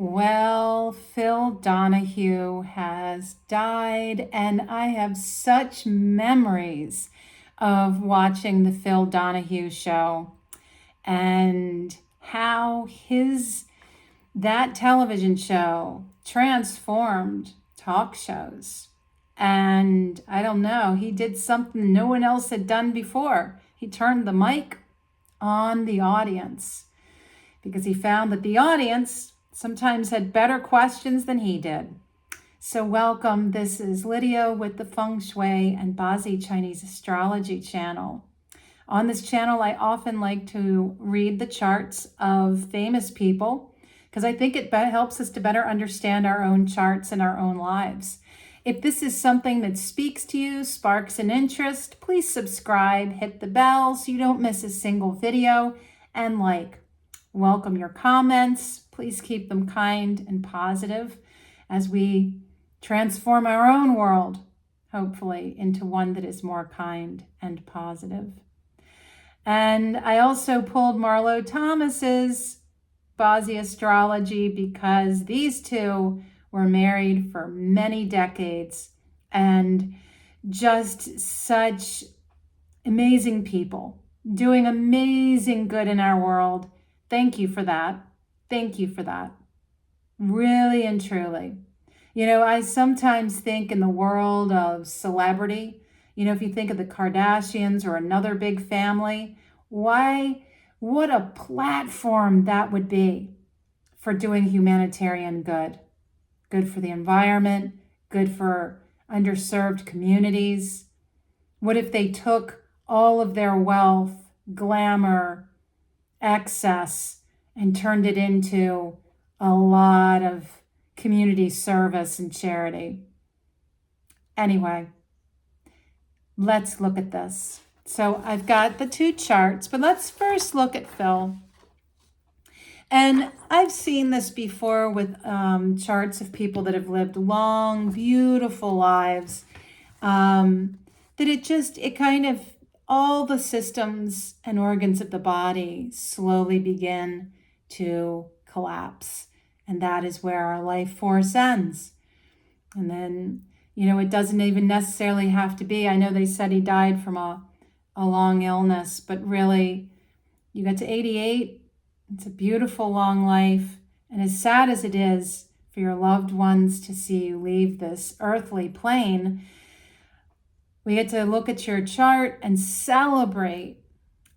Well, Phil Donahue has died, and I have such memories of watching the Phil Donahue show and how that television show transformed talk shows. And I don't know, he did something no one else had done before. He turned the mic on the audience because he found that the audience sometimes had better questions than he did. So welcome, this is Lydia with the Feng Shui and Bazi Chinese Astrology channel. On this channel, I often like to read the charts of famous people because I think it helps us to better understand our own charts and our own lives. If this is something that speaks to you, sparks an interest, please subscribe, hit the bell so you don't miss a single video, and welcome your comments. Please keep them kind and positive as we transform our own world, hopefully, into one that is more kind and positive. And I also pulled Marlo Thomas's Bazi Astrology because these two were married for many decades and just such amazing people doing amazing good in our world. Thank you for that. Thank you for that. Really and truly. You know, I sometimes think in the world of celebrity, if you think of the Kardashians or another big family, what a platform that would be for doing humanitarian good. Good for the environment, good for underserved communities. What if they took all of their wealth, glamour, excess, and turned it into a lot of community service and charity? Anyway, let's look at this. So I've got the two charts, but let's first look at Phil. And I've seen this before with charts of people that have lived long, beautiful lives, that it kind of, all the systems and organs of the body slowly begin to collapse. And that is where our life force ends. And then, it doesn't even necessarily have to be. I know they said he died from a long illness, but really, you got to 88. It's a beautiful long life. And as sad as it is for your loved ones to see you leave this earthly plane, we get to look at your chart and celebrate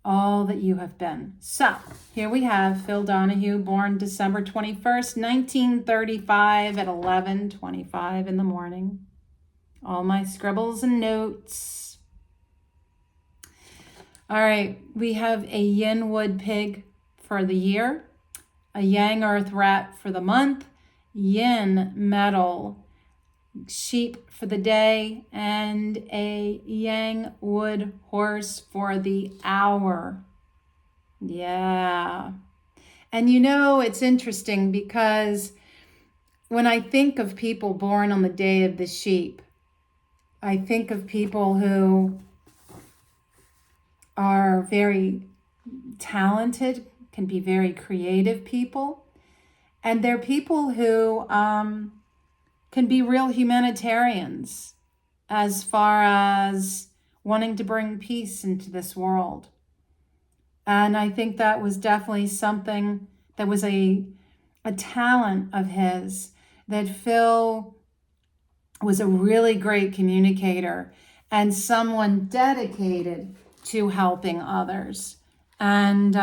all that you have been. So here we have Phil Donahue, born December 21st, 1935 at 11:25 in the morning. All my scribbles and notes. All right, we have a yin wood pig for the year, a yang earth rat for the month, yin metal sheep for the day, and a yang wood horse for the hour. Yeah. And it's interesting because when I think of people born on the day of the sheep, I think of people who are very talented, can be very creative people, and they're people who can be real humanitarians as far as wanting to bring peace into this world. And I think that was definitely something that was a talent of his, that Phil was a really great communicator and someone dedicated to helping others. And,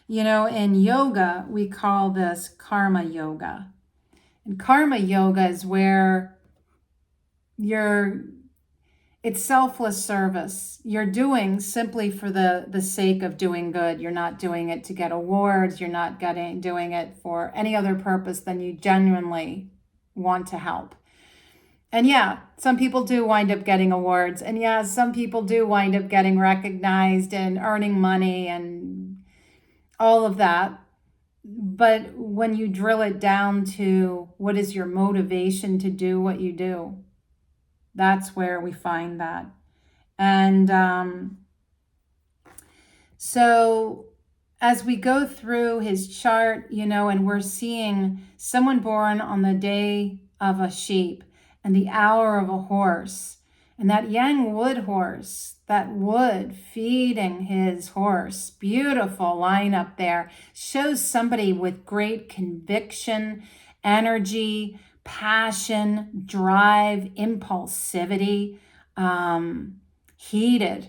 in yoga, we call this karma yoga. And karma yoga is where it's selfless service. You're doing simply for the sake of doing good. You're not doing it to get awards. You're not doing it for any other purpose than you genuinely want to help. And yeah, some people do wind up getting awards. And yeah, some people do wind up getting recognized and earning money and all of that. But when you drill it down to what is your motivation to do what you do, that's where we find that. And so as we go through his chart, and we're seeing someone born on the day of a sheep and the hour of a horse, and that yang wood horse, that wood feeding his horse, beautiful line up there, shows somebody with great conviction, energy, passion, drive, impulsivity, heated.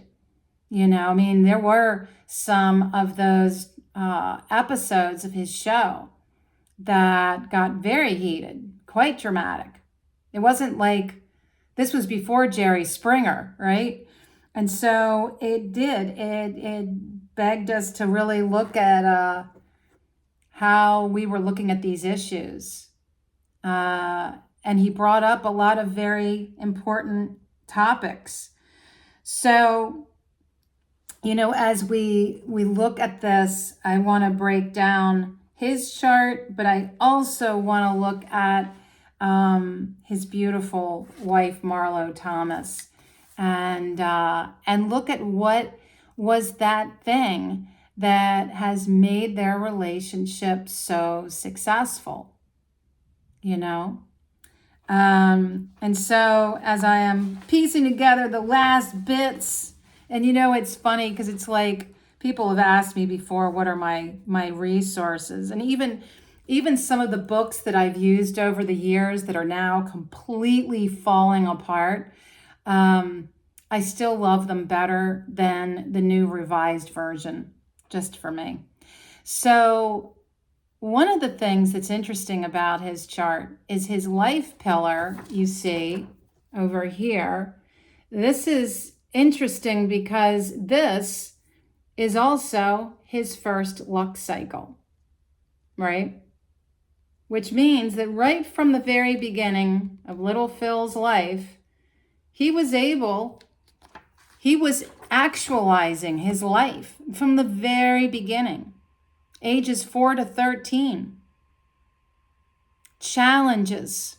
There were some of those episodes of his show that got very heated, quite dramatic. It wasn't like, this was before Jerry Springer, right? And so it begged us to really look at how we were looking at these issues. And he brought up a lot of very important topics. So, as we look at this, I want to break down his chart, but I also want to look at his beautiful wife, Marlo Thomas, and look at what was that thing that has made their relationship so successful, And so as I am piecing together the last bits, and it's funny because it's like people have asked me before, what are my resources? And even some of the books that I've used over the years that are now completely falling apart, I still love them better than the new revised version, just for me. So one of the things that's interesting about his chart is his life pillar, you see over here. This is interesting because this is also his first luck cycle, right? Which means that right from the very beginning of little Phil's life, he was actualizing his life from the very beginning, ages 4 to 13. Challenges,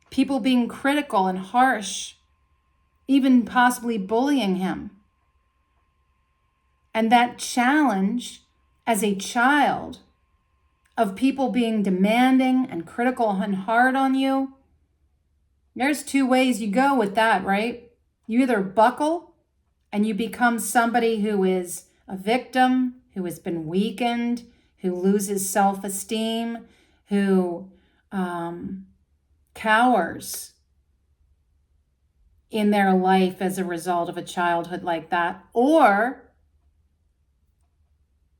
people being critical and harsh, even possibly bullying him. And that challenge as a child of people being demanding and critical and hard on you, there's two ways you go with that, right? You either buckle and you become somebody who is a victim, who has been weakened, who loses self-esteem, who cowers in their life as a result of a childhood like that. Or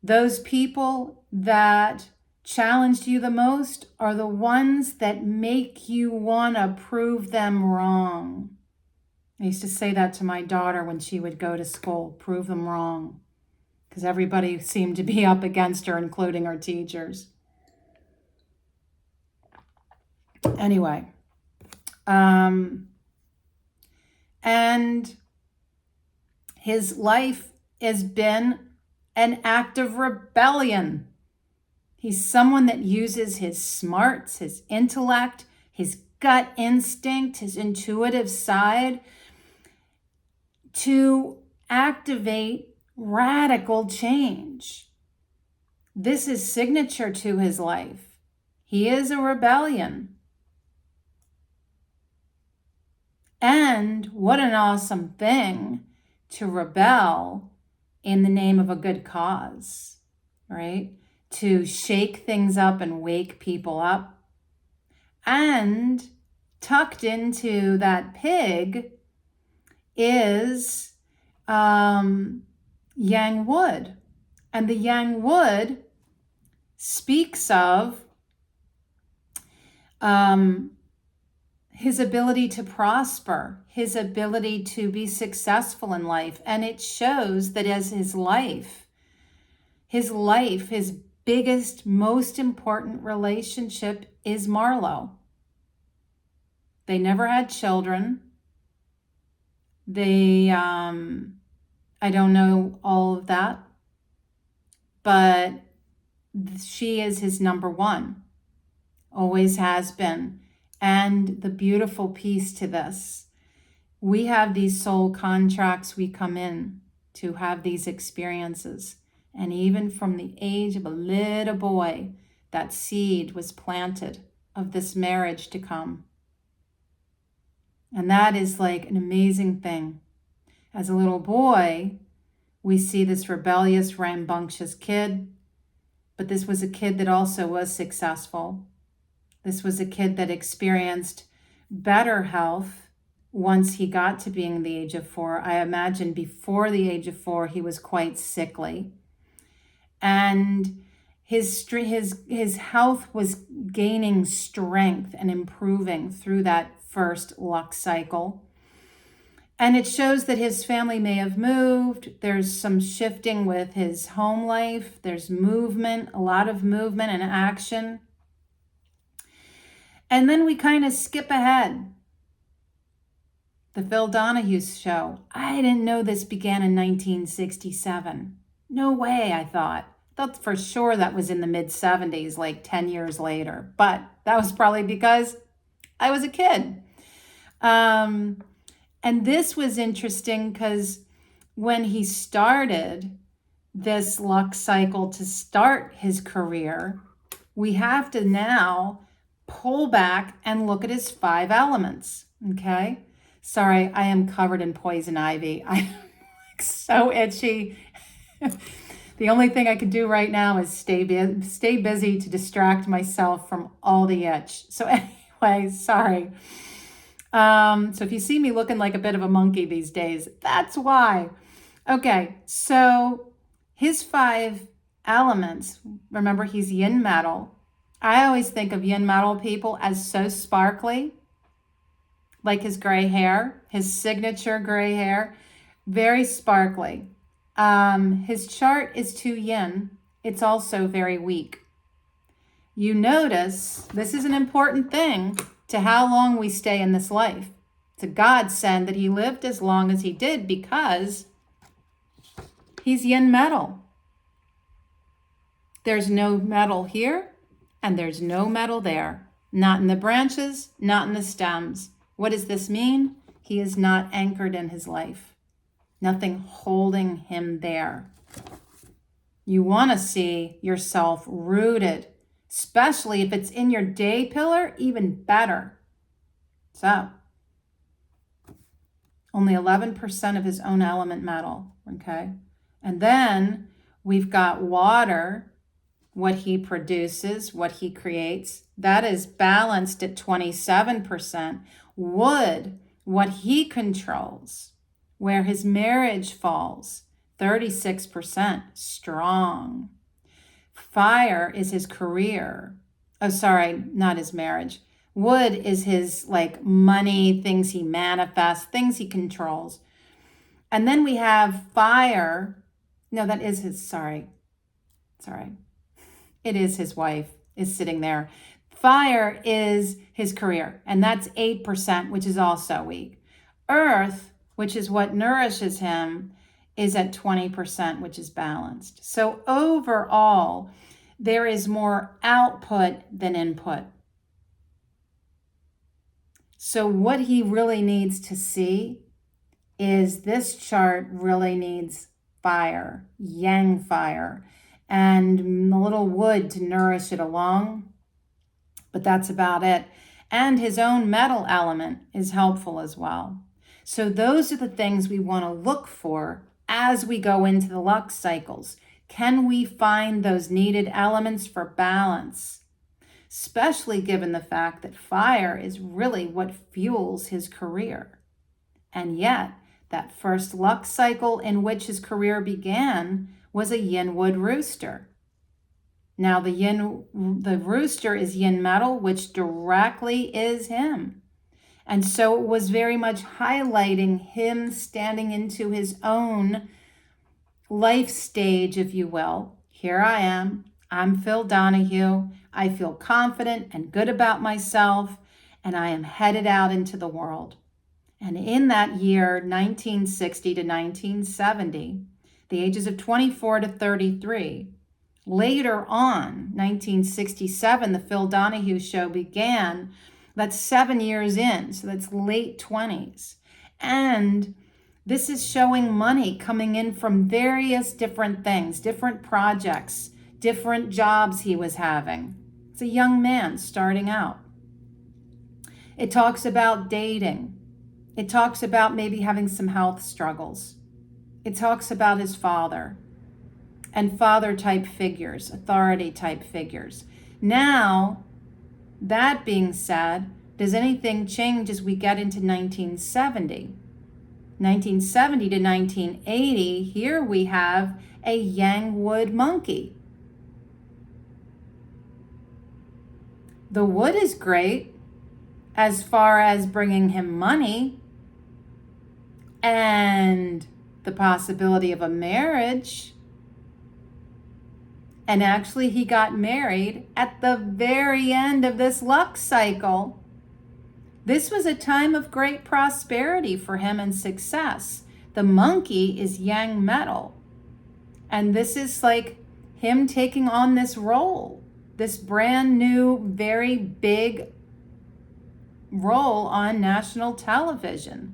those people that challenged you the most are the ones that make you want to prove them wrong. I used to say that to my daughter when she would go to school, prove them wrong, because everybody seemed to be up against her, including her teachers. Anyway, and his life has been an act of rebellion. He's someone that uses his smarts, his intellect, his gut instinct, his intuitive side to activate radical change. This is signature to his life. He is a rebellion. And what an awesome thing to rebel in the name of a good cause, right? To shake things up and wake people up. And tucked into that pig is yang wood. And the yang wood speaks of his ability to prosper, his ability to be successful in life. And it shows that as his biggest, most important relationship is Marlo. They never had children. I don't know all of that, but she is his number one, always has been. And the beautiful piece to this, we have these soul contracts, we come in to have these experiences. And even from the age of a little boy, that seed was planted of this marriage to come. And that is like an amazing thing. As a little boy, we see this rebellious, rambunctious kid, but this was a kid that also was successful. This was a kid that experienced better health once he got to being the age of 4. I imagine before the age of 4, he was quite sickly. And his health was gaining strength and improving through that first luck cycle. And it shows that his family may have moved. There's some shifting with his home life. There's movement, a lot of movement and action. And then we kind of skip ahead. The Phil Donahue show. I didn't know this began in 1967. No way, I thought. Thought for sure that was in the mid-70s, like 10 years later. But that was probably because I was a kid. And this was interesting because when he started this luck cycle to start his career, we have to now pull back and look at his 5 elements, okay? Sorry, I am covered in poison ivy. I'm so itchy. The only thing I can do right now is stay busy to distract myself from all the itch. So anyway, sorry. So if you see me looking like a bit of a monkey these days, that's why. Okay, so his 5 elements, remember he's yin metal. I always think of yin metal people as so sparkly, like his gray hair, his signature gray hair, very sparkly. His chart is 2 yin. It's also very weak. You notice, this is an important thing to how long we stay in this life. It's a godsend that he lived as long as he did because he's yin metal. There's no metal here and there's no metal there. Not in the branches, not in the stems. What does this mean? He is not anchored in his life. Nothing holding him there. You want to see yourself rooted, especially if it's in your day pillar, even better. So, only 11% of his own element metal, okay? And then we've got water, what he produces, what he creates. That is balanced at 27%. Wood, what he controls, where his marriage falls, 36%, strong. Fire is his career. Oh, sorry, not his marriage. Wood is his like money, things he manifests, things he controls. And then we have fire. No, that is his, sorry. It is his wife is sitting there. Fire is his career, and that's 8%, which is also weak. Earth, which is what nourishes him, is at 20%, which is balanced. So overall, there is more output than input. So what he really needs to see is this chart really needs fire, yang fire, and a little wood to nourish it along. But that's about it. And his own metal element is helpful as well. So those are the things we want to look for as we go into the luck cycles. Can we find those needed elements for balance? Especially given the fact that fire is really what fuels his career. And yet, that first luck cycle in which his career began was a yin wood rooster. Now the rooster is yin metal, which directly is him. And so it was very much highlighting him standing into his own life stage, if you will. Here I am. I'm Phil Donahue. I feel confident and good about myself, and I am headed out into the world. And in that year, 1960 to 1970, the ages of 24 to 33, later on, 1967, the Phil Donahue show began. That's 7 years in, so that's late 20s. And This is showing money coming in from various different things, different projects, different jobs he was having. It's a young man starting out. It talks about dating. It talks about maybe having some health struggles. It talks about his father and father type figures, authority type figures. Now, that being said, does anything change as we get into 1970? 1970 to 1980, here we have a yang wood monkey. The wood is great as far as bringing him money and the possibility of a marriage. And actually, he got married at the very end of this luck cycle. This was a time of great prosperity for him and success. The monkey is yang metal. And this is like him taking on this role, this brand new, very big role on national television.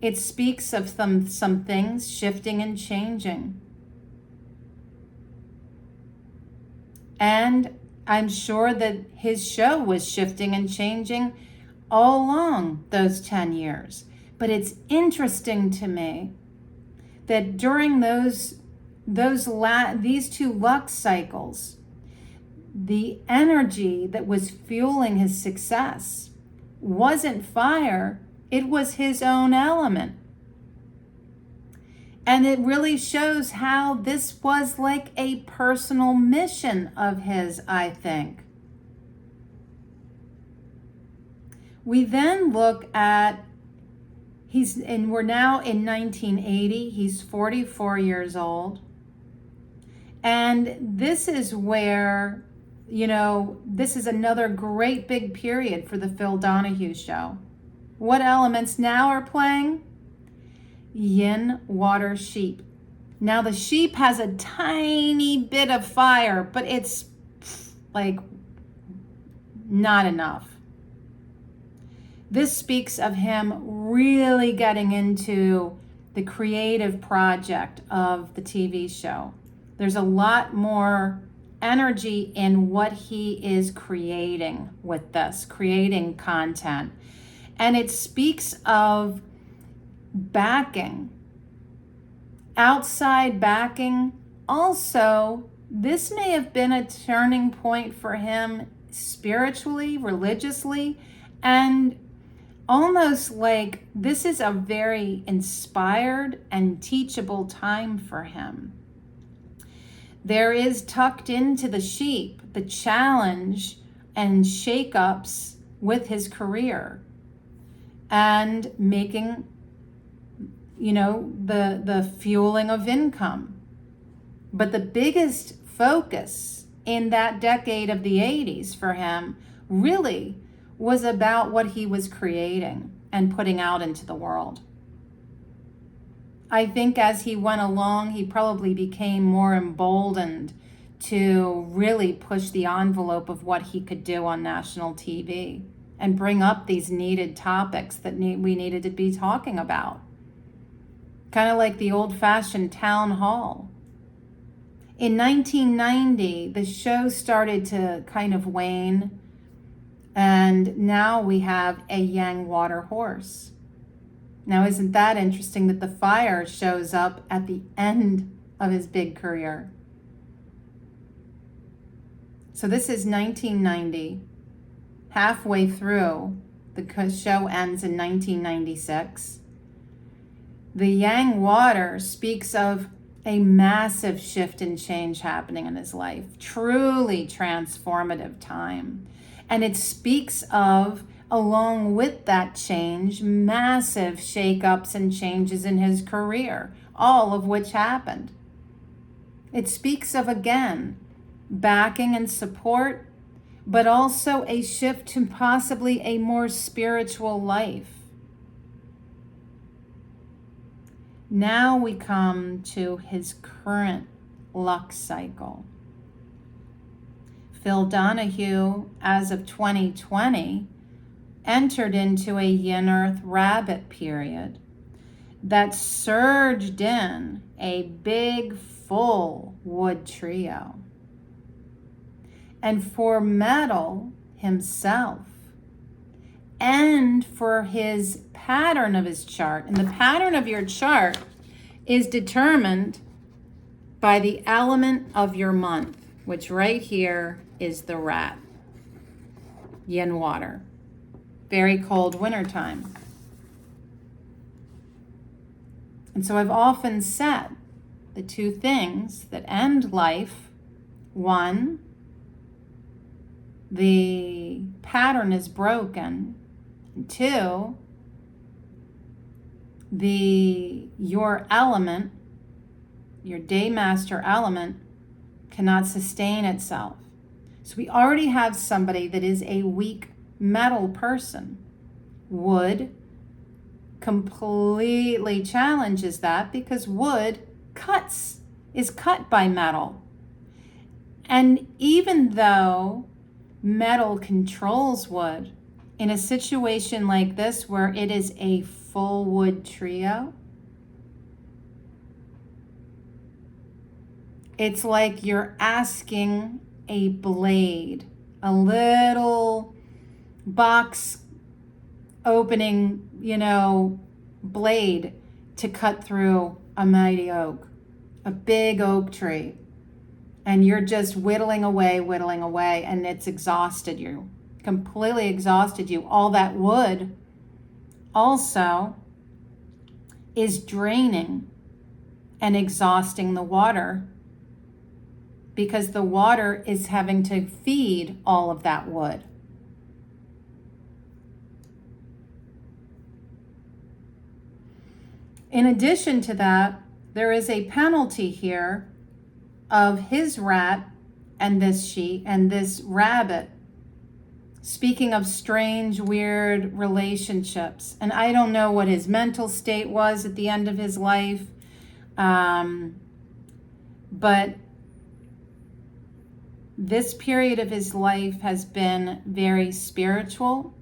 It speaks of some things shifting and changing. And I'm sure that his show was shifting and changing all along those 10 years. But it's interesting to me that during these two luck cycles, the energy that was fueling his success wasn't fire, it was his own element. And it really shows how this was like a personal mission of his, I think. We then look at, we're now in 1980, he's 44 years old. And this is where, this is another great big period for the Phil Donahue show. What elements now are playing? Yin, water, sheep. Now the sheep has a tiny bit of fire, but it's like not enough. This speaks of him really getting into the creative project of the TV show. There's a lot more energy in what he is creating with this, creating content. And it speaks of backing, outside backing. Also, this may have been a turning point for him spiritually, religiously, and almost like this is a very inspired and teachable time for him. There is tucked into the sheep the challenge and shakeups with his career and making the fueling of income. But the biggest focus in that decade of the 80s for him really was about what he was creating and putting out into the world. I think as he went along, he probably became more emboldened to really push the envelope of what he could do on national TV and bring up these needed topics that we needed to be talking about. Kind of like the old-fashioned town hall. In 1990, the show started to kind of wane, and now we have a yang water horse. Now, isn't that interesting that the fire shows up at the end of his big career? So this is 1990, halfway through. The show ends in 1996. The yang water speaks of a massive shift and change happening in his life, truly transformative time. And it speaks of, along with that change, massive shakeups and changes in his career, all of which happened. It speaks of, again, backing and support, but also a shift to possibly a more spiritual life. Now we come to his current luck cycle. Phil Donahue, as of 2020, entered into a yin earth rabbit period that surged in a big full wood trio. And for metal himself, and for his pattern of his chart, and the pattern of your chart is determined by the element of your month, which right here is the rat, yin water, very cold wintertime. And so I've often said the two things that end life, one, the pattern is broken, and two, your element, your day master element, cannot sustain itself. So we already have somebody that is a weak metal person. Wood completely challenges that because wood is cut by metal. And even though metal controls wood, in a situation like this where it is a full wood trio, it's like you're asking a blade, a little box opening, blade to cut through a mighty oak, a big oak tree. And you're just whittling away, and it's exhausted you, completely exhausted you. All that wood also is draining and exhausting the water because the water is having to feed all of that wood. In addition to that, there is a penalty here of his rat and this rabbit. Speaking of strange, weird relationships. And I don't know what his mental state was at the end of his life. But this period of his life has been very spiritual.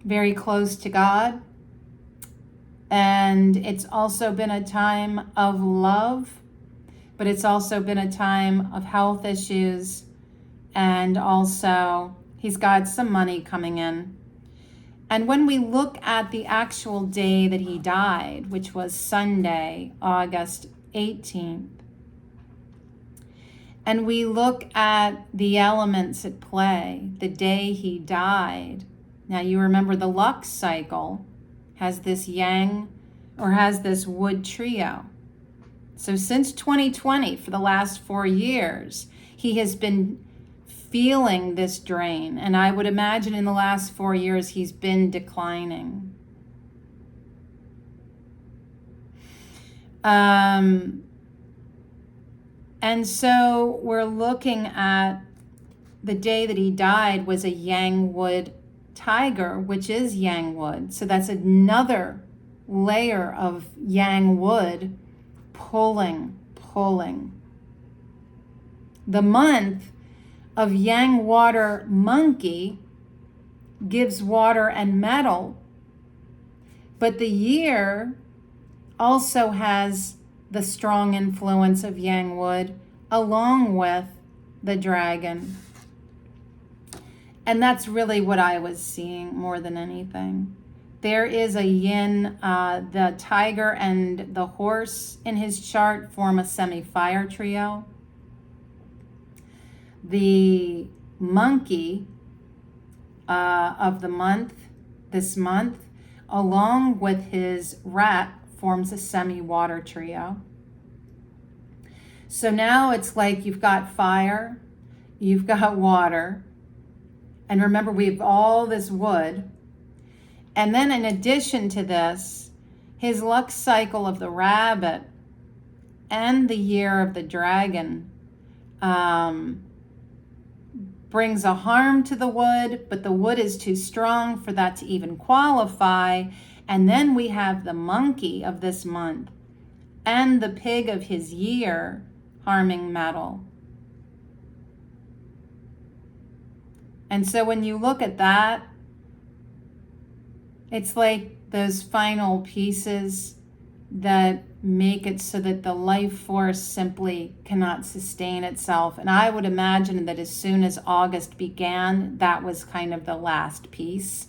Very close to God. And it's also been a time of love, but it's also been a time of health issues. And also he's got some money coming in. And when we look at the actual day that he died, which was Sunday, August 18th, and we look at the elements at play, the day he died. Now you remember the Lux cycle has this yang, or has this wood trio. So since 2020, for the last 4 years, he has been feeling this drain. And I would imagine in the last 4 years, he's been declining. And so we're looking at the day that he died was a yang wood tiger, which is yang wood. So that's another layer of yang wood pulling. The month of yang water monkey gives water and metal, but the year also has the strong influence of yang wood along with the dragon. And that's really what I was seeing more than anything. There is a yin, the tiger and the horse in his chart form a semi-fire trio. The monkey of the month, this month, along with his rat, forms a semi-water trio. So now it's like you've got fire, you've got water, and remember we have all this wood. And then in addition to this, his Lux cycle of the rabbit and the year of the dragon brings a harm to the wood, but the wood is too strong for that to even qualify. And then we have the monkey of this month and the pig of his year harming metal. And so when you look at that, it's like those final pieces that make it so that the life force simply cannot sustain itself. And I would imagine that as soon as August began, that was kind of the last piece,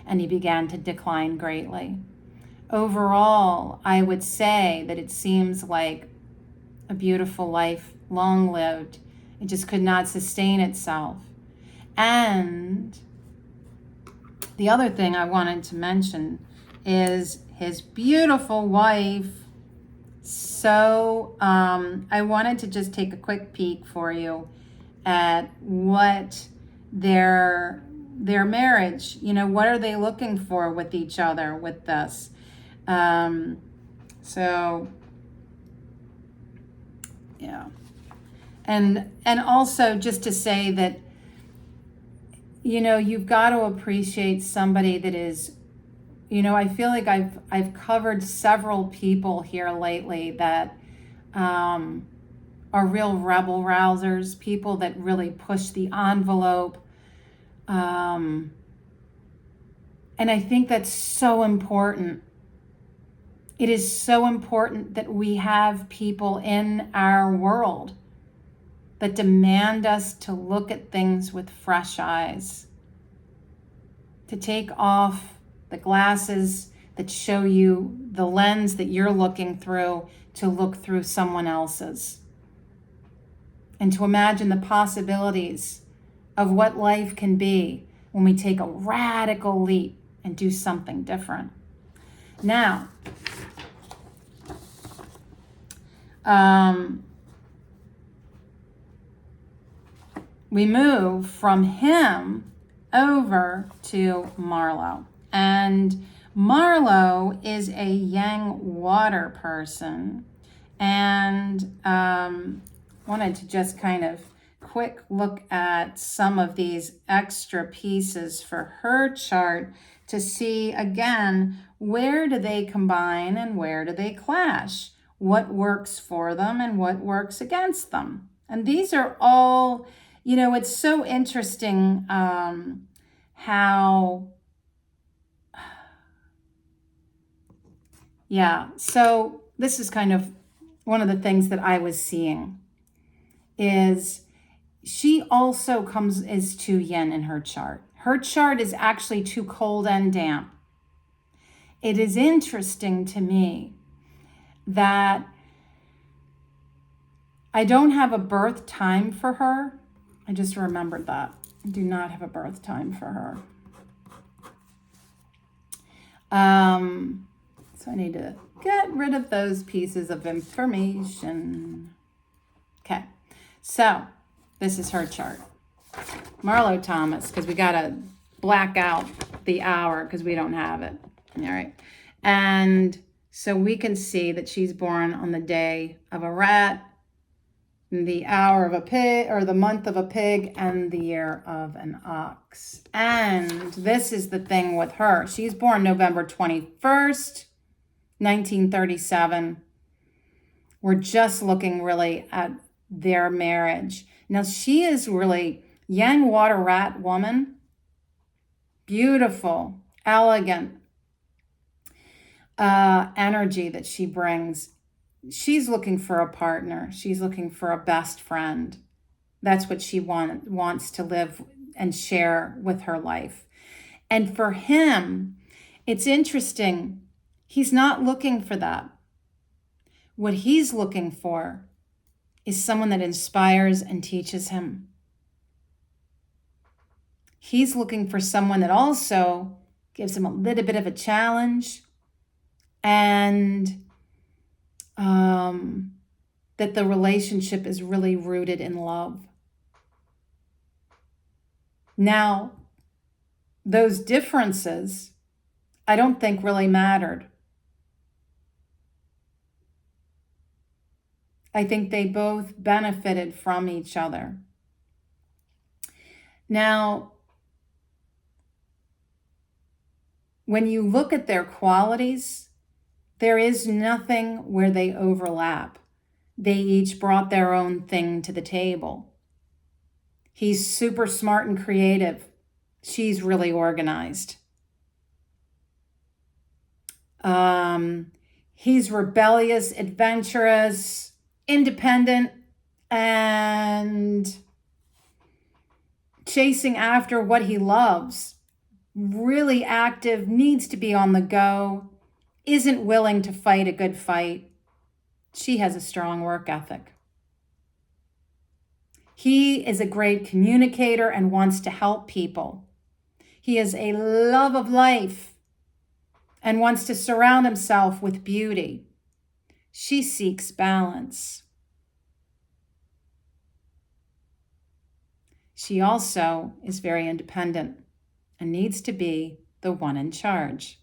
and he began to decline greatly. Overall, I would say that it seems like a beautiful life, long lived. It just could not sustain itself. And the other thing I wanted to mention is his beautiful wife. So I wanted to just take a quick peek for you at what their marriage, what are they looking for with each other with this. So yeah. And also just to say that, you've got to appreciate somebody that is, I feel like I've covered several people here lately that are real rebel rousers, people that really push the envelope. And I think that's so important. It is so important that we have people in our world that demand us to look at things with fresh eyes, to take off the glasses that show you the lens that you're looking through to look through someone else's, and to imagine the possibilities of what life can be when we take a radical leap and do something different. Now, we move from him over to Marlo. And Marlo is a yang water person. And wanted to just kind of quick look at some of these extra pieces for her chart to see, again, where do they combine and where do they clash? What works for them and what works against them? And these are all, it's so interesting how, so this is kind of one of the things that I was seeing is she also is too yin in her chart. Her chart is actually too cold and damp. It is interesting to me that I don't have a birth time for her. I just remembered that. I do not have a birth time for her. So I need to get rid of those pieces of information. Okay, so this is her chart. Marlo Thomas, because we got to black out the hour because we don't have it. All right. And so we can see that she's born on the day of a rat, the hour of a pig, or the month of a pig, and the year of an ox. And this is the thing with her. She's born November 21st, 1937. We're just looking really at their marriage. Now, she is really yang water rat woman. Beautiful, elegant energy that she brings. She's looking for a partner. She's looking for a best friend. That's what she wants to live and share with her life. And for him, it's interesting. He's not looking for that. What he's looking for is someone that inspires and teaches him. He's looking for someone that also gives him a little bit of a challenge, and that the relationship is really rooted in love. Now, those differences, I don't think really mattered. I think they both benefited from each other. Now, when you look at their qualities, there is nothing where they overlap. They each brought their own thing to the table. He's super smart and creative. She's really organized. He's rebellious, adventurous, independent, and chasing after what he loves. Really active, needs to be on the go, isn't willing to fight a good fight. She has a strong work ethic. He is a great communicator and wants to help people. He is a love of life and wants to surround himself with beauty. She seeks balance. She also is very independent and needs to be the one in charge.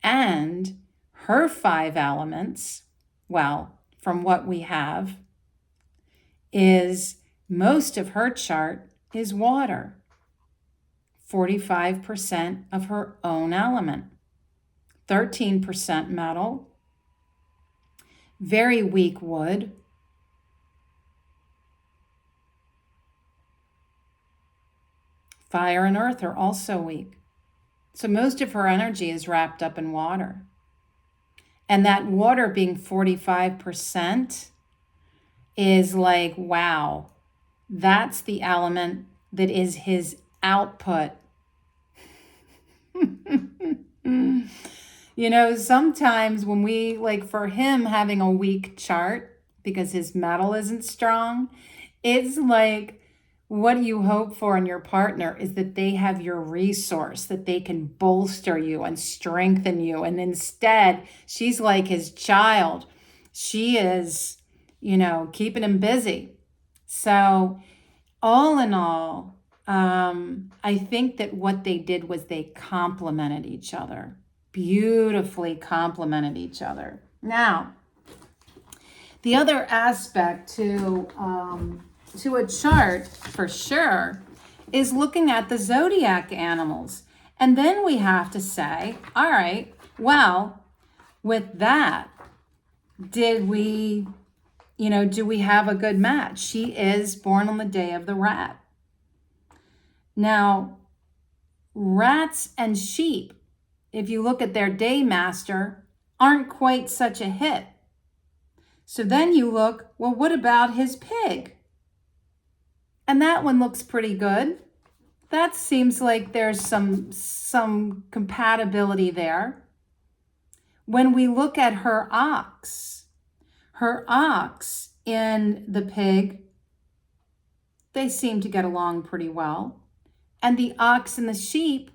And her 5 elements, well, from what we have, is most of her chart is water. 45% of her own element. 13% metal. Very weak wood. Fire and earth are also weak. So most of her energy is wrapped up in water. And that water being 45% is like, wow, that's the element that is his output. You know, sometimes when we, like for him having a weak chart because his metal isn't strong, it's like what you hope for in your partner is that they have your resource, that they can bolster you and strengthen you. And instead, she's like his child. She is, you know, keeping him busy. So all in all, I think that what they did was they complemented each other, beautifully complemented each other. Now, the other aspect to a chart, for sure, is looking at the zodiac animals. And then we have to say, all right, well, with that, do we have a good match? She is born on the day of the rat. Now, rats and sheep, if you look at their day master, aren't quite such a hit. So then you look, well, what about his pig? And that one looks pretty good. That seems like there's some compatibility there. When we look at her ox and the pig, they seem to get along pretty well. And the ox and the sheep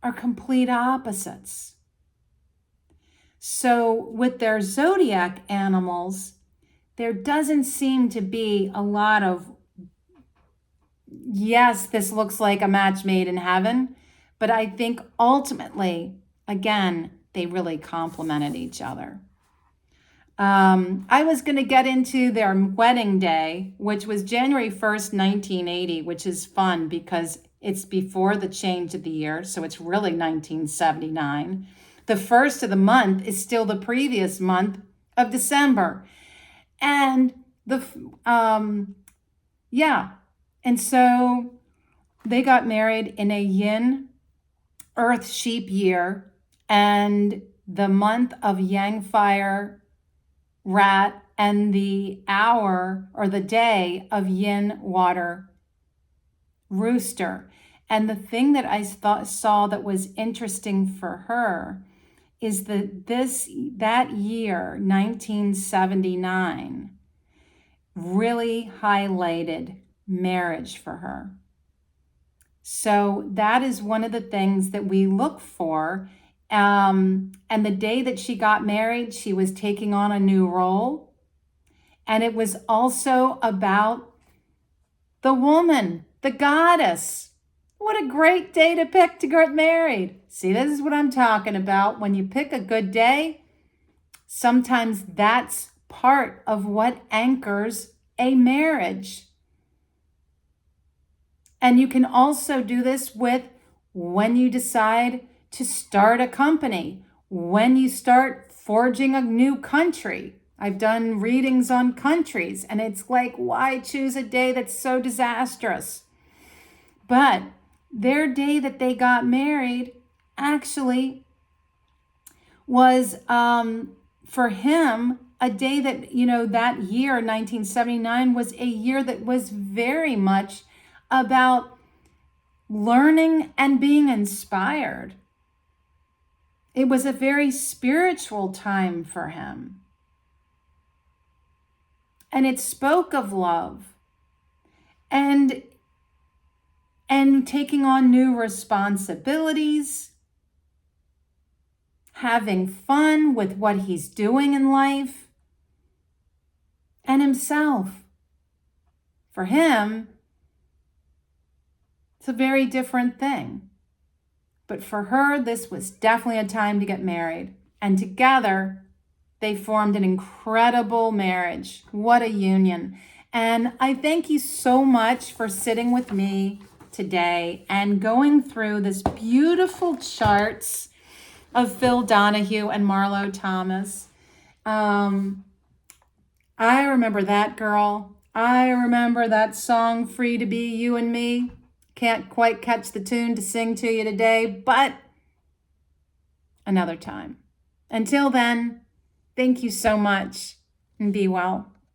are complete opposites. So with their zodiac animals, there doesn't seem to be a lot of, yes, this looks like a match made in heaven, but I think ultimately, again, they really complemented each other. I was going to get into their wedding day, which was January 1st, 1980, which is fun because it's before the change of the year, so it's really 1979. The first of the month is still the previous month of December. And and so they got married in a yin earth sheep year and the month of yang fire rat and the hour or the day of yin water rooster. And the thing that I saw that was interesting for her is that that year, 1979, really highlighted marriage for her. So that is one of the things that we look for. And the day that she got married, she was taking on a new role. And it was also about the woman, the goddess. What a great day to pick to get married. See, this is what I'm talking about. When you pick a good day, sometimes that's part of what anchors a marriage. And you can also do this with when you decide to start a company, when you start forging a new country. I've done readings on countries, and it's like, why choose a day that's so disastrous? But their day that they got married actually was, for him, a day that, that year, 1979, was a year that was very much about learning and being inspired. It was a very spiritual time for him. And it spoke of love and taking on new responsibilities, having fun with what he's doing in life, and himself. For him, it's a very different thing. But for her, this was definitely a time to get married. And together, they formed an incredible marriage. What a union. And I thank you so much for sitting with me today and going through this beautiful charts of Phil Donahue and Marlo Thomas. I remember that girl. I remember that song, Free to Be You and Me. Can't quite catch the tune to sing to you today, but another time. Until then, thank you so much and be well.